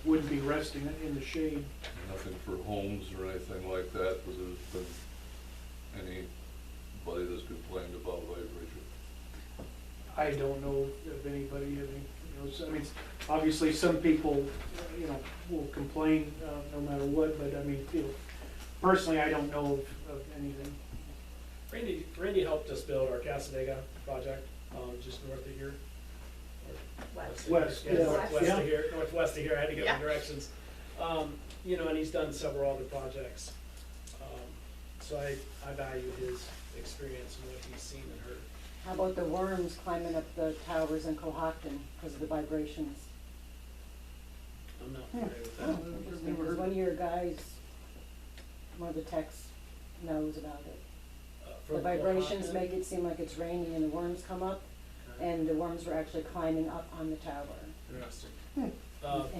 wouldn't be resting in the shade. Nothing for homes or anything like that, because there's been anybody that's complained about vibration. I don't know if anybody have any, I mean, obviously some people, will complain, no matter what, but I mean, personally, I don't know of anything. Randy helped us build our Casadega project, just north of here. West, Yeah, yeah. northwest Yeah. of here, northwest of here, I had to get Yeah. my directions. And he's done several other projects. So I value his experience and what he's seen and heard. How about the worms climbing up the towers in Cohocton because of the vibrations? I'm not familiar with that. Interesting, because one of your guys, one of the techs knows about it. The From vibrations Oaxaca? make it seem like it's raining and the worms come up, Okay. and the worms were actually climbing up on the tower Interesting. and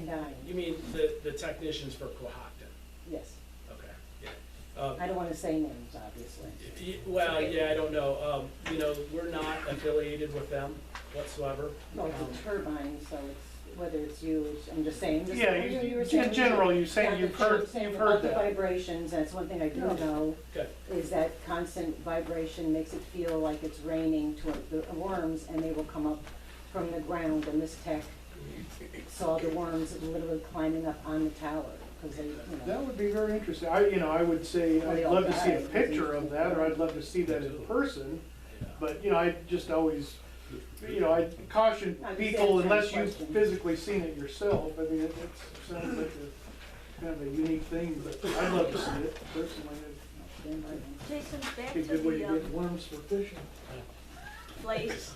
dying. You mean the technicians for Cohocton? Yes. Okay, yeah. I don't want to say names, obviously. Well, yeah, I don't know. We're not affiliated with them whatsoever. Well, it's a turbine, so it's, whether it's you, I'm just saying. Yeah, you were in saying- general, you're saying Yeah, you've but heard, I'm saying you've about heard the that. vibrations, that's one thing I do Yeah. know, Okay. is that constant vibration makes it feel like it's raining to the worms, and they will come up from the ground, and this tech saw the worms literally climbing up on the tower, because they, That would be very interesting. I would say, Well, they I'd all love to see a died. picture of that, or I'd love to see that in person. Yeah. But, I just always, I caution I'm just people, answering unless the you've question. physically seen it yourself. I mean, it sounds like a kind of a unique thing, but I'd love to see it personally. Jason, back It'd to be a good way to the get worms for fishing. blades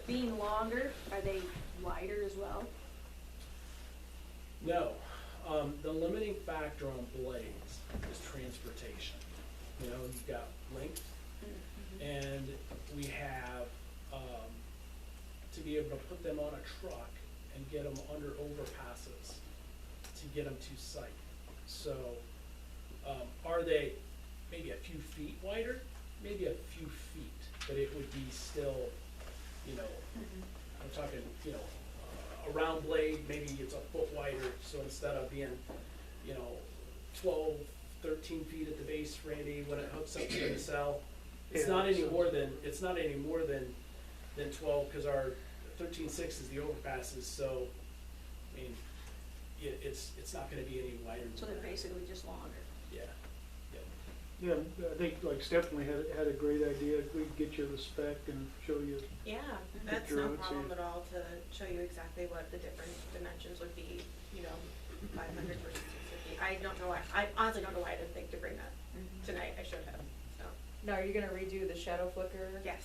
being longer, are they wider as well? No. The limiting factor on blades is transportation. You've got length, and we have, to be able to put them on a truck and get them under overpasses to get them to site. So, are they maybe a few feet wider? Maybe a few feet, but it would be still, I'm talking, a round blade, maybe it's a foot wider, so instead of being, 12, 13 feet at the base, Randy, when it hooks up to the nacelle, it's Yeah, not any so- more than 12, because our 13.6 is the overpasses, so, I mean, it's not gonna be any wider than So they're that. basically just longer. Yeah, yeah. Yeah, I think like Stephanie had a great idea. We'd get you the spec and show you. Yeah, that's Picture no of it, so problem you- at all to show you exactly what the different dimensions would be, 500 versus 650. I don't know why, I honestly don't know why I didn't think to bring that tonight, I should have, so, Now, are you gonna redo the shadow flicker? yes,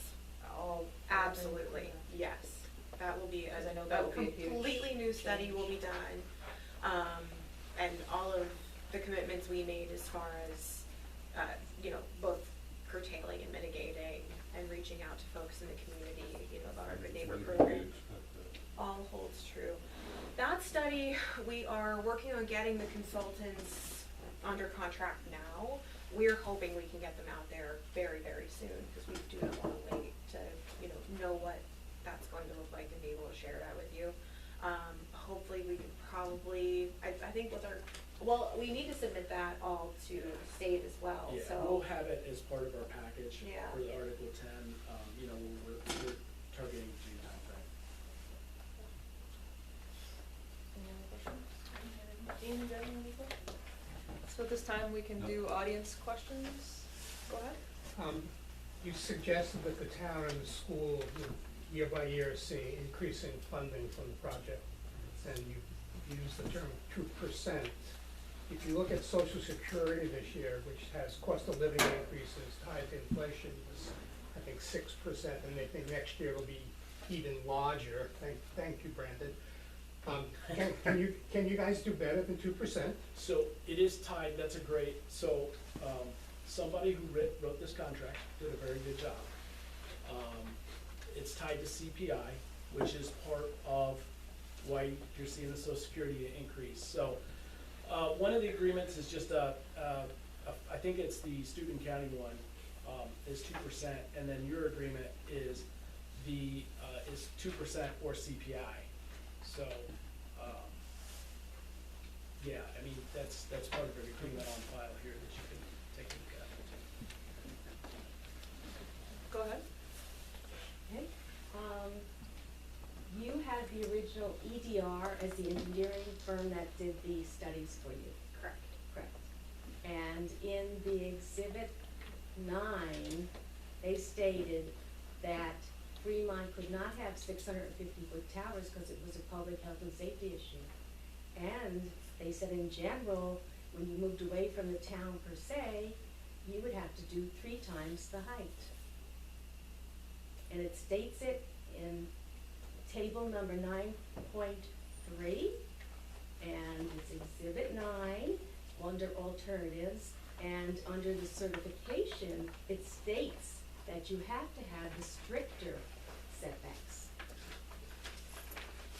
All. absolutely, yes. That will be, Because I know a that will be a huge completely new study will be done. And all of the commitments we made as far as, both curtailing and mitigating and reaching out to folks in the community, about our Good Neighbor When do we program. expect that? All holds true. That study, we are working on getting the consultants under contract now. We're hoping we can get them out there very, very soon, because we do not want to wait to, know what that's going to look like and be able to share that with you. Hopefully we can probably, I think we need to submit that all to the state as well, Yeah, so. we'll have it as part of our package Yeah. for the Article 10, we're targeting June timeframe. Any other questions? Dean, do you have any questions? So at this time, we can do audience questions. Go ahead. You suggested that the town and the school would year by year see increasing funding from the project, and you used the term 2%. If you look at Social Security this year, which has cost of living increases tied to inflation, was I think 6%, and they think next year will be even larger. Thank you, Brandon. Can you guys do better than 2%? So it is tied, that's a great, somebody who wrote this contract did a very good job. It's tied to CPI, which is part of why you're seeing the Social Security increase. So, one of the agreements is just I think it's the Steuben County one, is 2%, and then your agreement is is 2% or CPI. So, that's part of an agreement on file here that you can take a look at. Go ahead. Okay. You had the original EDR as the engineering firm that did the studies for you. Correct. Correct. And in the exhibit 9, they stated that Fremont could not have 650-foot towers because it was a public health and safety issue. And they said in general, when you moved away from the town per se, you would have to do 3 times the height. And it states it in table number 9.3, and it's exhibit 9, under alternatives, and under the certification, it states that you have to have the stricter setbacks.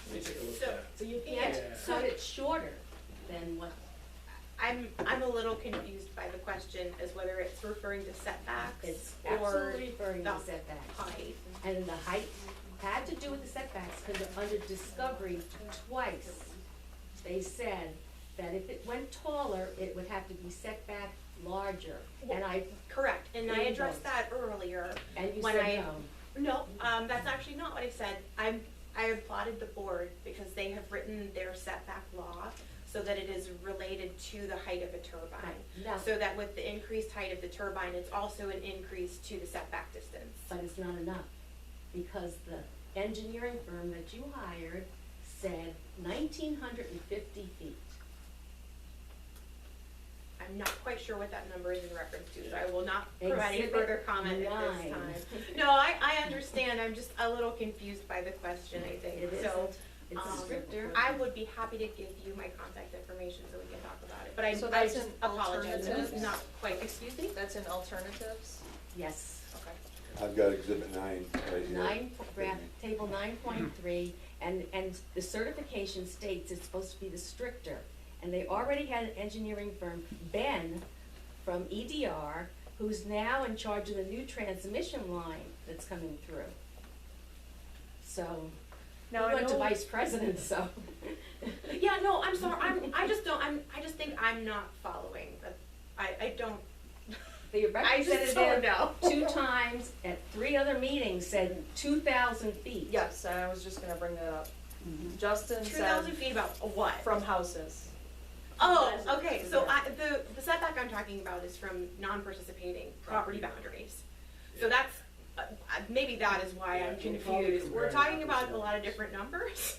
Let me take a look So- at it. So you can't Yeah. cut it shorter than what, I'm a little confused by the question as whether it's referring to setbacks it's or absolutely referring to the setbacks. height. And the height had to do with the setbacks, because under discovery, twice, they said that if it went taller, it would have to be set back larger. And Correct, and I addressed that earlier. and you when said I- no. No, that's actually not what I said. I applauded the board because they have written their setback law so that it is related to the height of a turbine. Right. Now, So that with the increased height of the turbine, it's also an increase to the setback distance. but it's not enough, because the engineering firm that you hired said 1,950 feet. I'm not quite sure what that number is in reference to, so I will not provide any Exhibit further comment at this 9. time. No, I understand, I'm just a little confused by the question, I think, It so. isn't, it's um, stricter. I would be happy to give you my contact information so we can talk about it, but I So I that's just an apologize, it was alternative? not quite, excuse me? That's in alternatives? Yes. Okay. I've got exhibit 9 right here. Table 9.3, and the certification states it's supposed to be the stricter. And they already had an engineering firm, Ben, from EDR, who's now in charge of the new transmission line that's coming through. So, he Now, I went to know, vice president, so. Yeah, no, I'm sorry, I just think I'm not following, I don't, The I just don't representative, know. 2 times at 3 other meetings, said 2,000 feet. yes, I was just gonna bring that up. Mhm. Justin 2,000 said feet about what? from houses. Oh, okay, so the setback I'm talking about is from non-participating property boundaries. So that's, maybe that is why Yeah, I'm we'll probably confused. We're compare talking apples about to a lot of apples. different numbers.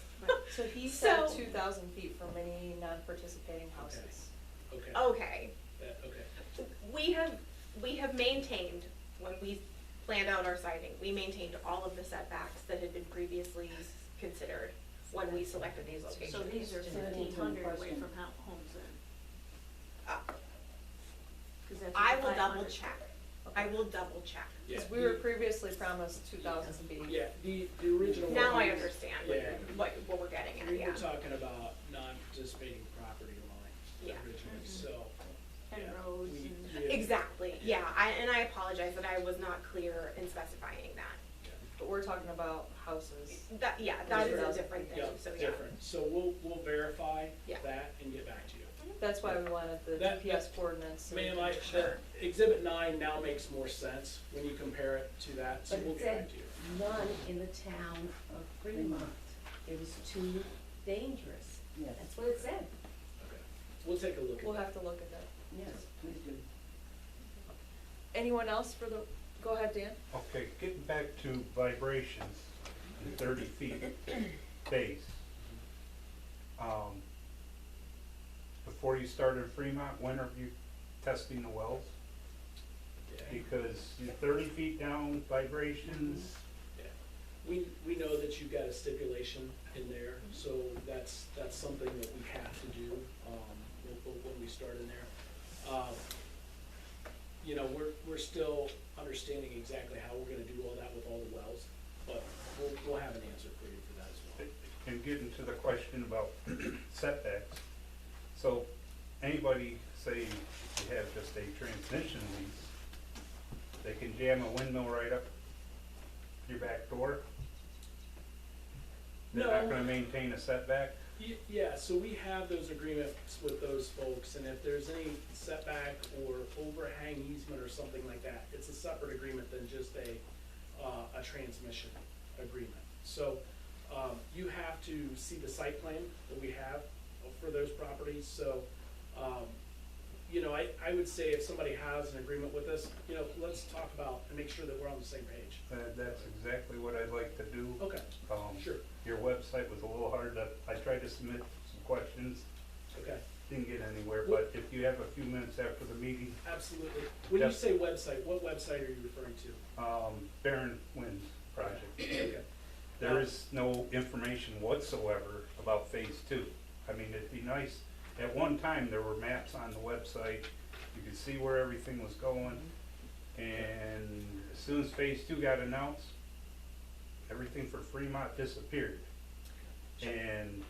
So he said So- 2,000 feet from any non-participating houses. Okay, Okay, okay. we have maintained, when we planned out our siting, we maintained all of the setbacks that had been previously considered when we selected these locations. So these are Just an 1,500 away question. from homes then? Uh, 'Cause that's I what will 500 double check. I will double check. Yeah, Because we were previously promised 2,000 feet. Yeah, the original. Now I one- understand Yeah. what we're getting at, We yeah. were talking about non-participating property line Yeah. originally, so. And yeah, roads we- and- we- Exactly, yeah, and I apologize that I was not clear in specifying that. But we're talking about houses. That, yeah, that is a 2,000 different feet. thing, Yeah, so yeah. different, so we'll verify Yeah. that and get back to you. That's why we wanted the That- GPS coordinates. so we Ma'am, can I, make sure. exhibit 9 now makes more sense when you compare it to that, so But we'll it get said back to you. none in the town of Fremont. It was too dangerous. Yes, That's what it said. Okay, we'll take a look at We'll that. have to look at that. yes, please do. Anyone else for the, go ahead, Dan. Okay, getting back to vibrations and 30 feet base. Before you started Fremont, when are you testing the wells? Yeah. Because you're 30 feet down vibrations, Yeah. We know that you've got a stipulation in there, so that's something that we have to do, when we start in there. You know, we're still understanding exactly how we're gonna do all that with all the wells, but we'll have an answer for you for that as well. and getting to the question about setbacks. So anybody, say you have just a transmission lease, they can jam a windmill right up your back door? They're not No. gonna maintain a setback? Yeah, so we have those agreements with those folks, and if there's any setback or overhang easement or something like that, it's a separate agreement than just a transmission agreement. So, you have to see the site plan that we have for those properties, so, you know, I would say if somebody has an agreement with us, you know, let's talk about and make sure that we're on the same page. That's exactly what I'd like to do. Okay, sure, Your website was a little hard to, I tried to submit some questions, okay, didn't get anywhere, but if you have a few minutes after the meeting, absolutely. When you say website, what website are you referring to? Barron Winds project. Okay. There is no information whatsoever about phase two. I mean, it'd be nice, at one time, there were maps on the website, you could see where everything was going, and as soon as phase two got announced, everything for Fremont disappeared. And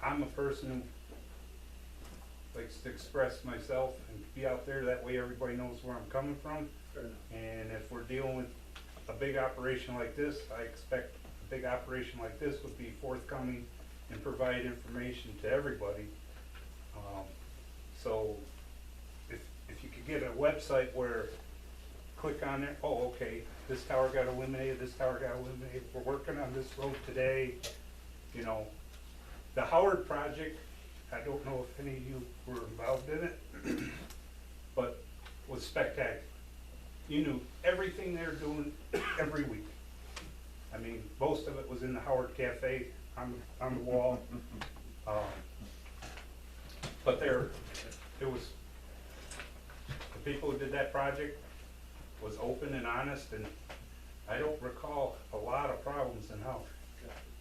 I'm a person who likes to express myself and be out there, that way everybody knows where I'm coming from. Fair enough. And if we're dealing with a big operation like this, I expect a big operation like this would be forthcoming and provide information to everybody. So if you could get a website where, click on it, oh, okay, this tower got eliminated, this tower got eliminated, we're working on this road today, you know. The Howard project, I don't know if any of you were involved in it, but was spectacular. You knew everything they were doing every week. I mean, most of it was in the Howard Cafe on the wall. But it was, the people who did that project was open and honest, and I don't recall a lot of problems in Howard,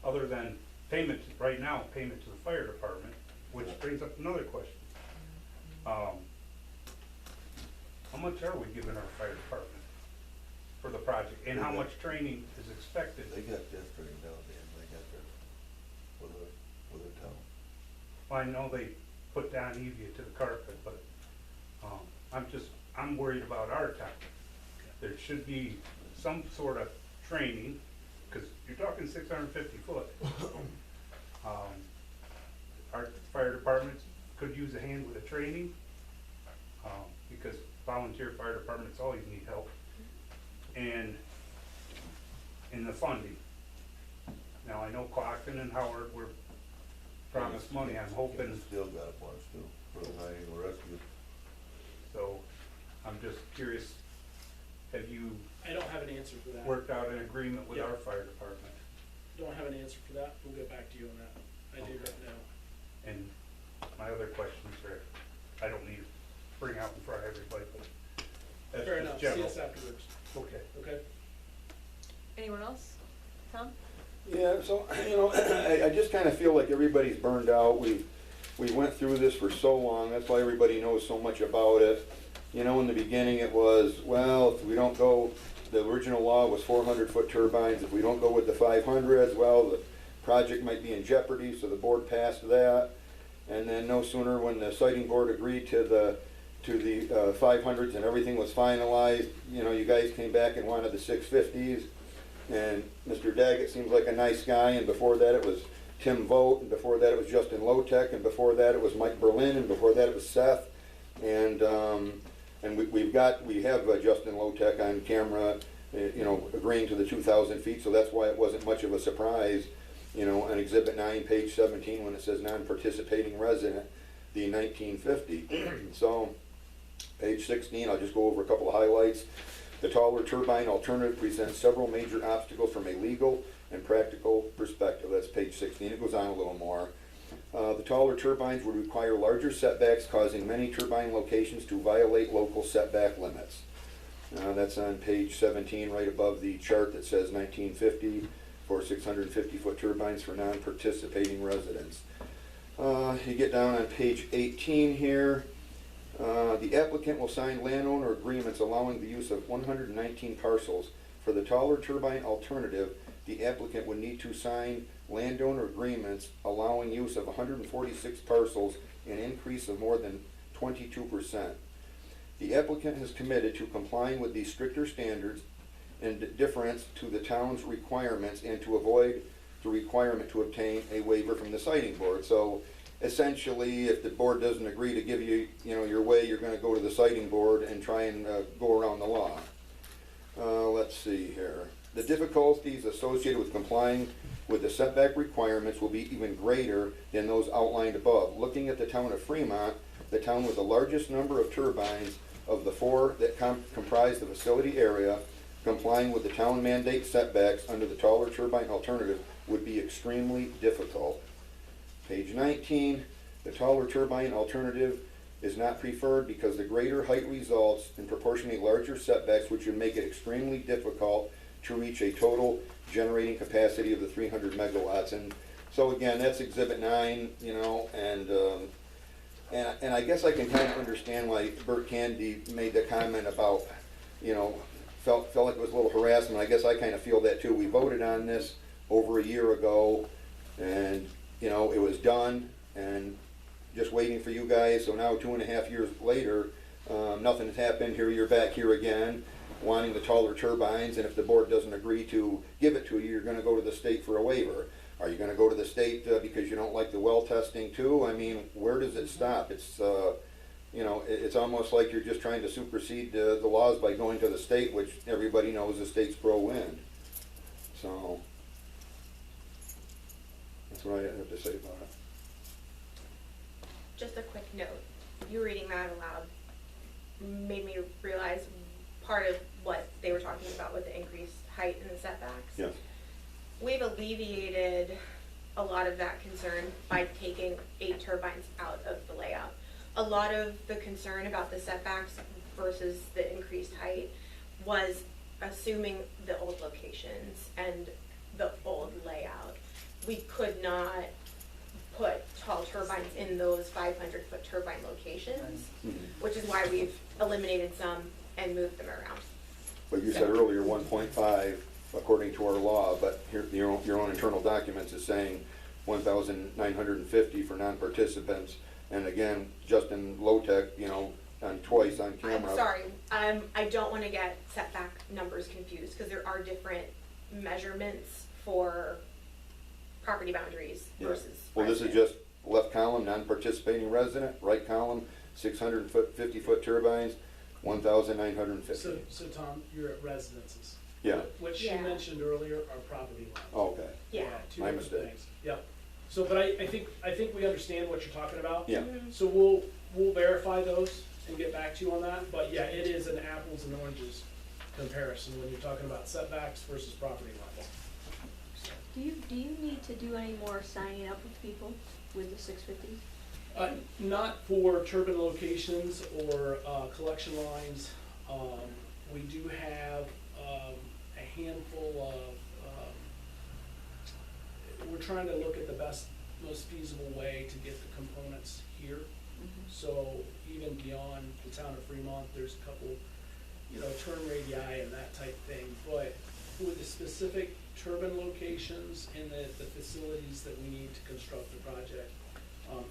other than payment, right now, payment to the fire department, which brings up another question. How much are we giving our fire department for the project, and how much training is expected? They got that straightened out, Dan, they got their, with their town. Well, I know they put down Evia to the carpet, but, I'm worried about our town. There should be some sort of training, cause you're talking 650 foot. Our fire departments could use a hand with the training, because volunteer fire departments always need help. And in the funding. Now, I know Clockton and Howard were promised money, I'm hoping, Still got a bunch too, for the Niagara Rescue. so I'm just curious, have you I don't have an answer for that. worked out an agreement with Yeah. our fire department? Don't have an answer for that. We'll get back to you on that. I do right now. And my other questions are, I don't need to bring out in front of everybody, but that's Fair just enough. general. See us afterwards. Okay. Okay? Anyone else? Tom? Yeah, so, you know, I just kind of feel like everybody's burned out. We went through this for so long, that's why everybody knows so much about it. You know, in the beginning it was, well, if we don't go, the original law was 400-foot turbines. If we don't go with the 500s, well, the project might be in jeopardy, so the board passed that. And then no sooner when the siting board agreed to the 500s and everything was finalized, you know, you guys came back and wanted the 650s. And Mr. Daggett seems like a nice guy, and before that it was Tim Vogt, and before that it was Justin Lotek, and before that it was Mike Berlin, and before that it was Seth. And we have Justin Lotek on camera, you know, agreeing to the 2,000 feet, so that's why it wasn't much of a surprise, you know, on Exhibit 9, page 17, when it says non-participating resident, the 1950. So, page 16, I'll just go over a couple of highlights. The taller turbine alternative presents several major obstacles from a legal and practical perspective. That's page 16. It goes on a little more. The taller turbines would require larger setbacks, causing many turbine locations to violate local setback limits. That's on page 17, right above the chart that says 1950 for 650-foot turbines for non-participating residents. You get down on page 18 here. The applicant will sign landowner agreements allowing the use of 119 parcels. For the taller turbine alternative, the applicant would need to sign landowner agreements allowing use of 146 parcels, an increase of more than 22%. The applicant has committed to complying with these stricter standards in deference to the town's requirements and to avoid the requirement to obtain a waiver from the siting board. So essentially, if the board doesn't agree to give you, your way, you're gonna go to the siting board and try and go around the law. Let's see here. The difficulties associated with complying with the setback requirements will be even greater than those outlined above. Looking at the town of Fremont, the town with the largest number of turbines of the 4 that comprise the facility area, complying with the town mandate setbacks under the taller turbine alternative would be extremely difficult. Page 19, the taller turbine alternative is not preferred because the greater height results in proportionally larger setbacks, which would make it extremely difficult to reach a total generating capacity of the 300 megawatts. And so again, that's Exhibit 9, and I guess I can kind of understand why Bert Candy made the comment about, felt like it was a little harassment. I guess I kind of feel that too. We voted on this over a year ago, and it was done, and just waiting for you guys. So now 2.5 years later, nothing has happened. Here you're back here again, wanting the taller turbines, and if the board doesn't agree to give it to you, you're going to go to the state for a waiver. Are you going to go to the state because you don't like the well testing too? I mean, where does it stop? It's it's almost like you're just trying to supersede the laws by going to the state, which everybody knows the state's pro-wind. So that's what I have to say about it. Just a quick note, you reading that aloud made me realize part of what they were talking about with the increased height and the setbacks. Yes. We've alleviated a lot of that concern by taking 8 turbines out of the layout. A lot of the concern about the setbacks versus the increased height was assuming the old locations and the old layout. We could not put tall turbines in those 500-foot turbine locations, which is why we've eliminated some and moved them around. But you said earlier 1.5 according to our law, but here your own internal documents is saying 1,950 for non-participants, and again, just in low-tech, on twice on camera. I'm sorry, I don't want to get setback numbers confused, because there are different measurements for property boundaries versus Well, this is residence. just left column, non-participating resident, right column, 650-foot turbines, 1,950. So Tom, you're at residences. Yeah. What she Yeah. mentioned earlier are property lines. Oh, okay. Yeah. Two My different mistake. things. Yep. So, but I think we understand what you're talking about. Yeah. So we'll verify those and get back to you on that, but yeah, it is an apples and oranges comparison when you're talking about setbacks versus property lines. Do you need to do any more signing up with people with the 650s? Not for turbine locations or collection lines. We do have a handful of, we're trying to look at the most feasible way to get the components here. So even beyond the town of Fremont, there's a couple, turn radii and that type thing. But for the specific turbine locations and the facilities that we need to construct the project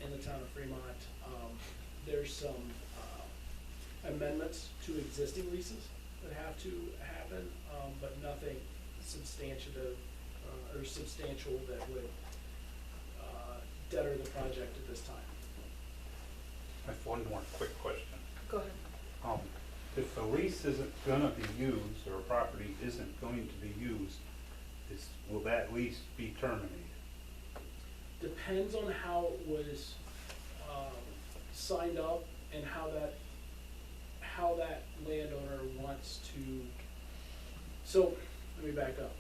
in the town of Fremont, there's some amendments to existing leases that have to happen, but nothing substantive or substantial that would deter the project at this time. I have one more quick question. Go ahead. If the lease isn't gonna be used, or a property isn't going to be used, will that lease be terminated? Depends on how it was signed up and how that landowner wants to. So, let me back up.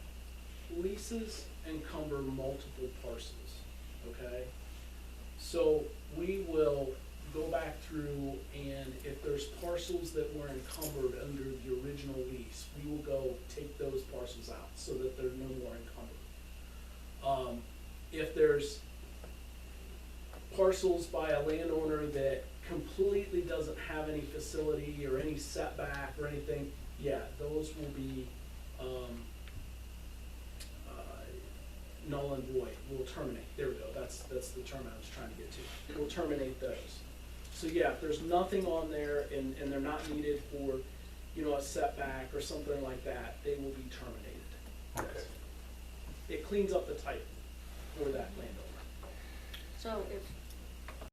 Leases encumber multiple parcels, okay? So we will go back through, and if there's parcels that were encumbered under the original lease, we will go take those parcels out so that they're no more encumbered. If there's parcels by a landowner that completely doesn't have any facility or any setback or anything, yeah, those will be null and void. We'll terminate. There we go. That's the term I was trying to get to. We'll terminate those. So yeah, if there's nothing on there and they're not needed for, a setback or something like that, they will be terminated. Okay. It cleans up the title. for that landowner. So if